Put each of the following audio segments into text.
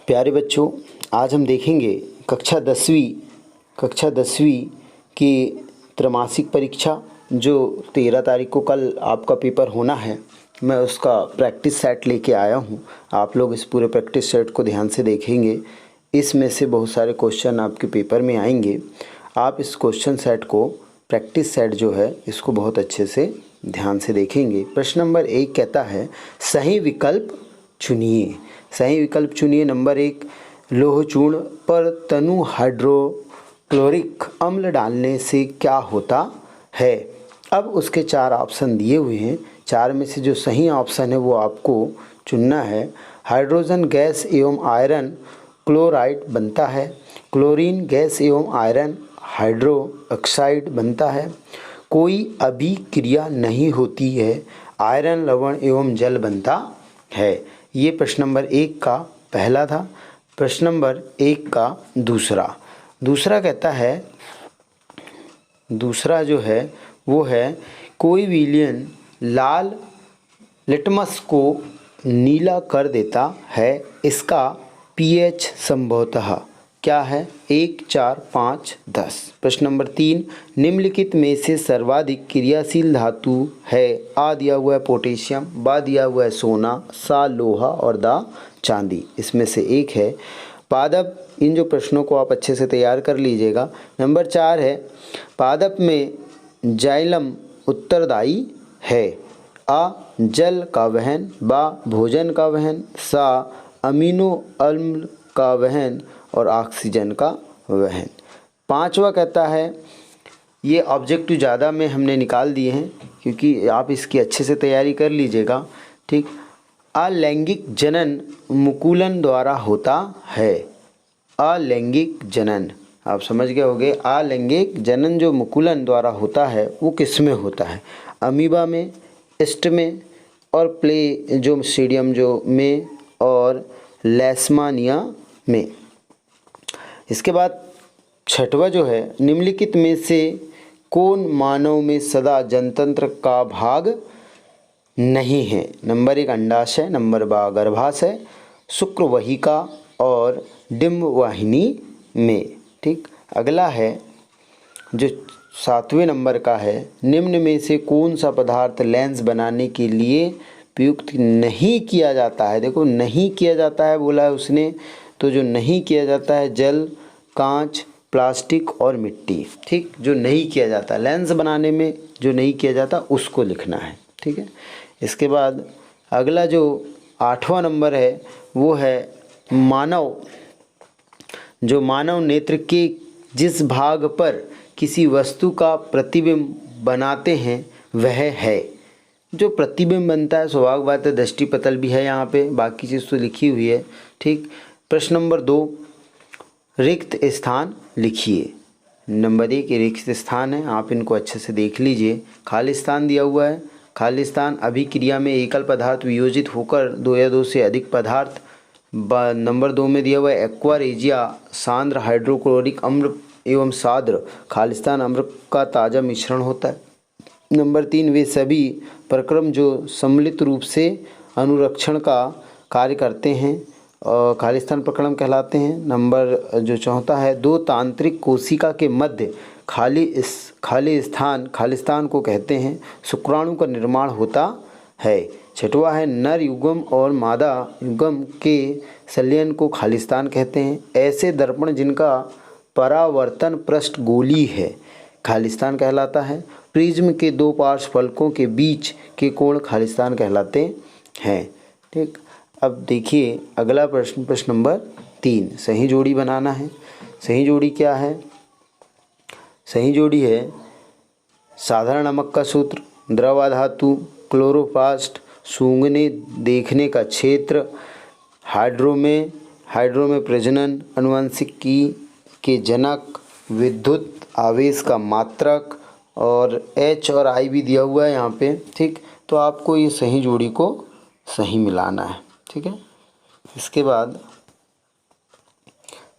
प्यारे बच्चों, आज हम देखेंगे कक्षा दसवीं की त्रैमासिक परीक्षा जो 13 तारीख को कल आपका पेपर होना है। मैं उसका प्रैक्टिस सेट लेके आया हूँ। आप लोग इस पूरे प्रैक्टिस सेट को ध्यान से देखेंगे। इसमें से बहुत सारे क्वेश्चन आपके पेपर में आएंगे। आप इस क्वेश्चन सेट को, प्रैक्टिस सेट जो है, इसको बहुत अच्छे से ध्यान से देखेंगे। प्रश्न नंबर 1 कहता है सही विकल्प चुनिए। सही विकल्प चुनिए। नंबर 1, लौह चूर्ण पर तनु हाइड्रोक्लोरिक अम्ल डालने से क्या होता है। अब उसके 4 ऑप्शन दिए हुए हैं। 4 में से जो सही ऑप्शन है वो आपको चुनना है। हाइड्रोजन गैस एवं आयरन क्लोराइड बनता है। क्लोरीन गैस एवं आयरन हाइड्रो ऑक्साइड बनता है। कोई अभिक्रिया नहीं होती है। आयरन लवण एवं जल बनता है। ये प्रश्न नंबर 1 का पहला था। प्रश्न नंबर 1 का दूसरा कहता है, दूसरा जो है वो है कोई विलयन लाल लिटमस को नीला कर देता है। इसका पीएच संभवतः क्या है। 1, 4, 5, 10। प्रश्न नंबर 3, निम्नलिखित में से सर्वाधिक क्रियाशील धातु है। आ दिया हुआ है पोटेशियम, बा दिया हुआ है सोना, सा लोहा और दा चांदी। इसमें से एक है पादप। इन जो प्रश्नों को आप अच्छे से तैयार कर लीजिएगा। नंबर 4 है पादप में जाइलम उत्तरदायी है। आ जल का वहन, बा भोजन का वहन, सा अमीनो अम्ल का वहन और ऑक्सीजन का वहन। 5वां कहता है, ये ऑब्जेक्टिव ज़्यादा में हमने निकाल दिए हैं क्योंकि आप इसकी अच्छे से तैयारी कर लीजिएगा। ठीक। अलैंगिक जनन मुकुलन द्वारा होता है। अलैंगिक जनन आप समझ गए होंगे। अलैंगिक जनन जो मुकुलन द्वारा होता है वो किस में होता है। अमीबा में, ईस्ट में और प्ले जो स्टेडियम जो में और लेशमानिया में। इसके बाद 6वां जो है निम्नलिखित में से कौन मानव में सदा जनतंत्र का भाग नहीं है। नंबर 1 अंडाशय, नंबर 2 गर्भाशय, शुक्रवाहिका और डिंब वाहिनी में। ठीक। अगला है जो 7वें नंबर का है, निम्न में से कौन सा पदार्थ लेंस बनाने के लिए प्रयुक्त नहीं किया जाता है। देखो नहीं किया जाता है बोला है उसने, तो जो नहीं किया जाता है जल, कांच, प्लास्टिक और मिट्टी। ठीक। जो नहीं किया जाता लेंस बनाने में, जो नहीं किया जाता उसको लिखना है। ठीक है। इसके बाद अगला जो 8वां नंबर है वो है मानव। जो मानव नेत्र के जिस भाग पर किसी वस्तु का प्रतिबिंब बनाते हैं वह है। जो प्रतिबिंब बनता है स्वाभाविक बात है दृष्टि पटल भी है यहाँ पे, बाकी चीज़ तो लिखी हुई है। ठीक। प्रश्न नंबर 2, रिक्त स्थान लिखिए। नंबर 1 रिक्त स्थान है, आप इनको अच्छे से देख लीजिए। खाली स्थान दिया हुआ है। खाली स्थान अभिक्रिया में एकल पदार्थ वियोजित होकर 2 या 2 से अधिक पदार्थ। नंबर 2 में दिया हुआ है एक्वा रेजिया सांद्र हाइड्रोक्लोरिक अम्ल एवं साद्र खाली स्थान अम्ल का ताज़ा मिश्रण होता है। नंबर 3 वे सभी प्रक्रम जो सम्मिलित रूप से अनुरक्षण का कार्य करते हैं खाली स्थान प्रक्रम कहलाते हैं। नंबर जो 4था है 2 तांत्रिक कोशिका के मध्य खाली स्थान को कहते हैं। शुक्राणु का निर्माण होता है। 6वां है नर युग्म और मादा युग्म के संलयन को खाली स्थान कहते हैं। ऐसे दर्पण जिनका परावर्तन पृष्ठ गोली है खाली स्थान कहलाता है। प्रिज्म के 2 पार्श्व फलकों के बीच के कोण खाली स्थान कहलाते हैं। ठीक। अब देखिए अगला प्रश्न, प्रश्न नंबर 3, सही जोड़ी बनाना है। सही जोड़ी क्या है। सही जोड़ी है साधारण नमक का सूत्र, द्रव धातु, क्लोरोप्लास्ट, सूंघने देखने का क्षेत्र, हाइड्रो में प्रजनन, अनुवांशिकी के जनक, विद्युत आवेश का मात्रक और H और I भी दिया हुआ है यहाँ पे। ठीक। तो आपको ये सही जोड़ी को सही मिलाना है। ठीक है। इसके बाद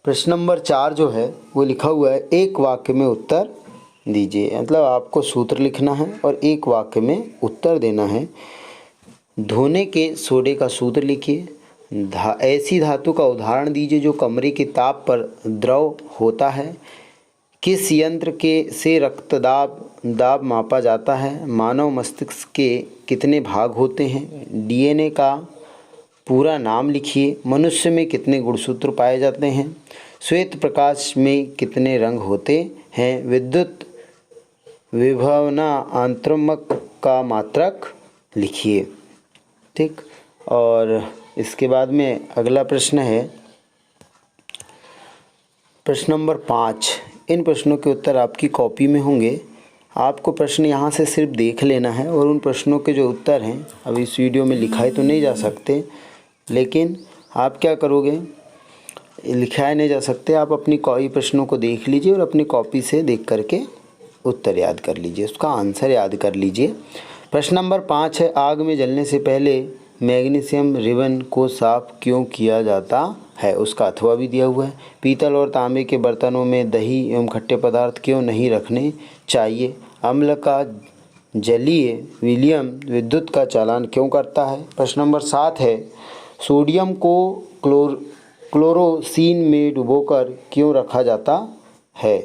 प्रश्न नंबर 4 जो है वो लिखा हुआ है एक वाक्य में उत्तर दीजिए। मतलब आपको सूत्र लिखना है और एक वाक्य में उत्तर देना है। धोने के सोडे का सूत्र लिखिए। ऐसी धातु का उदाहरण दीजिए जो कमरे के ताप पर द्रव होता है। किस यंत्र के से दाब मापा जाता है। मानव मस्तिष्क के कितने भाग होते हैं। डीएनए का पूरा नाम लिखिए। मनुष्य में कितने गुणसूत्र पाए जाते हैं। श्वेत प्रकाश में कितने रंग होते हैं। विद्युत विभवना आंतरमक का मात्रक लिखिए। ठीक, और इसके बाद में अगला प्रश्न है प्रश्न नंबर 5। इन प्रश्नों के उत्तर आपकी कॉपी में होंगे। आपको प्रश्न यहाँ से सिर्फ देख लेना है और उन प्रश्नों के जो उत्तर हैं अब इस वीडियो में लिखाए तो नहीं जा सकते, लेकिन आप क्या करोगे, लिखाए नहीं जा सकते, आप अपनी कॉपी प्रश्नों को देख लीजिए और अपनी कॉपी से देख करके उत्तर याद कर लीजिए, उसका आंसर याद कर लीजिए। प्रश्न नंबर 5 है, आग में जलने से पहले मैग्नीशियम रिबन को साफ क्यों किया जाता है। उसका अथवा भी दिया हुआ है। पीतल और तांबे के बर्तनों में दही एवं खट्टे पदार्थ क्यों नहीं रखने चाहिए। अम्ल का जलीय विलयन विद्युत का चालन क्यों करता है। प्रश्न नंबर 7 है, सोडियम को क्लोरोसिन में डुबोकर क्यों रखा जाता है।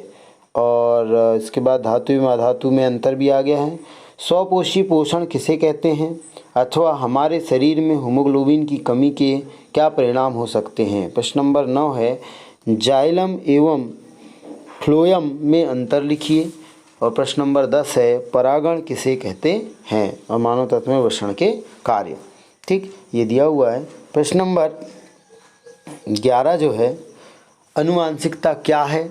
और इसके बाद धातु एवं अधातु में अंतर भी आ गया है। स्वपोषी पोषण किसे कहते हैं, अथवा हमारे शरीर में हीमोग्लोबिन की कमी के क्या परिणाम हो सकते हैं। प्रश्न नंबर 9 है, जाइलम एवं फ्लोएम में अंतर लिखिए। और प्रश्न नंबर 10 है, परागण किसे कहते हैं और मानव तत्व में वषण के कार्य। ठीक, ये दिया हुआ है। प्रश्न नंबर 11 जो है, अनुवांशिकता क्या है,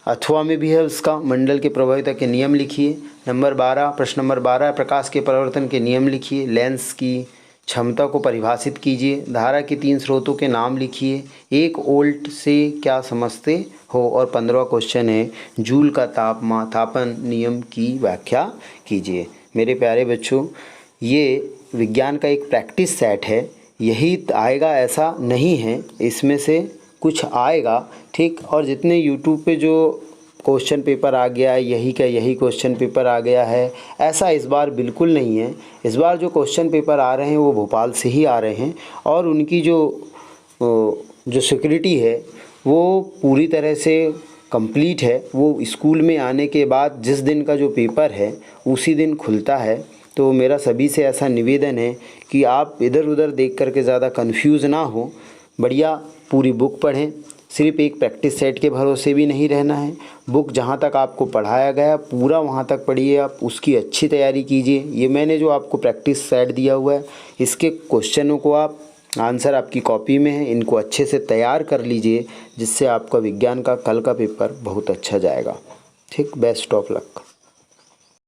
अथवा में भी है उसका। मंडल के प्रभाविता के नियम लिखिए। नंबर 12, प्रश्न नंबर 12, प्रकाश के परावर्तन के नियम लिखिए। लेंस की क्षमता को परिभाषित कीजिए। धारा के 3 स्रोतों के नाम लिखिए। 1 वोल्ट से क्या समझते हो। और 15वां क्वेश्चन है, जूल का तापन नियम की व्याख्या कीजिए। मेरे प्यारे बच्चों, ये विज्ञान का एक प्रैक्टिस सेट है, यही आएगा ऐसा नहीं है, इसमें से कुछ आएगा। ठीक, और जितने यूट्यूब पे जो क्वेश्चन पेपर आ गया है, यही क्वेश्चन पेपर आ गया है, ऐसा इस बार बिल्कुल नहीं है। इस बार जो क्वेश्चन पेपर आ रहे हैं वो भोपाल से ही आ रहे हैं और उनकी जो सिक्योरिटी है वो पूरी तरह से कंप्लीट है। वो स्कूल में आने के बाद जिस दिन का जो पेपर है उसी दिन खुलता है। तो मेरा सभी से ऐसा निवेदन है कि आप इधर उधर देख कर के ज़्यादा कंफ्यूज ना हो, बढ़िया पूरी बुक पढ़ें। सिर्फ एक प्रैक्टिस सेट के भरोसे भी नहीं रहना है। बुक जहाँ तक आपको पढ़ाया गया पूरा वहाँ तक पढ़िए, आप उसकी अच्छी तैयारी कीजिए। ये मैंने जो आपको प्रैक्टिस सेट दिया हुआ है, इसके क्वेश्चनों को आप आंसर आपकी कॉपी में है, इनको अच्छे से तैयार कर लीजिए, जिससे आपका विज्ञान का कल का पेपर बहुत अच्छा जाएगा। ठीक, बेस्ट ऑफ लक।